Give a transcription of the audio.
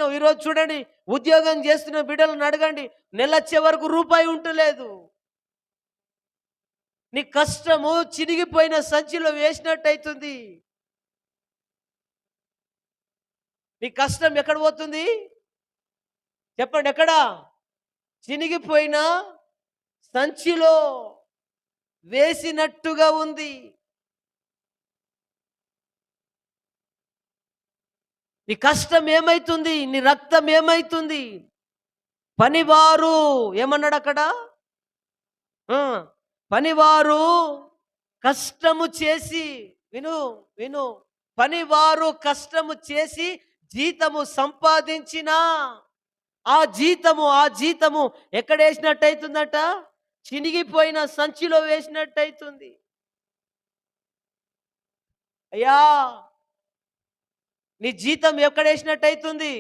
చేస్తున్నావు. ఈరోజు చూడండి, ఉద్యోగం చేస్తున్న బిడ్డలను అడగండి, నెలొచ్చే వరకు రూపాయి ఉంటలేదు. నీ కష్టము చినిగిపోయిన సంచిలో వేసినట్టయితుంది. నీ కష్టం ఎక్కడ పోతుంది చెప్పండి? ఎక్కడ? చినిగిపోయిన సంచిలో వేసినట్టుగా ఉంది. నీ కష్టం ఏమైతుంది? నీ రక్తం ఏమైతుంది? పనివారు ఏమన్నాడు అక్కడ? పనివారు కష్టము చేసి, విను విను, పనివారు కష్టము చేసి జీతము సంపాదించిన ఆ జీతము ఎక్కడ వేసినట్టయితుందట? చినిగిపోయిన సంచిలో వేసినట్టయితుంది. అయ్యా, నీ జీతం ఎక్కడ వేసినట్టయితుంది?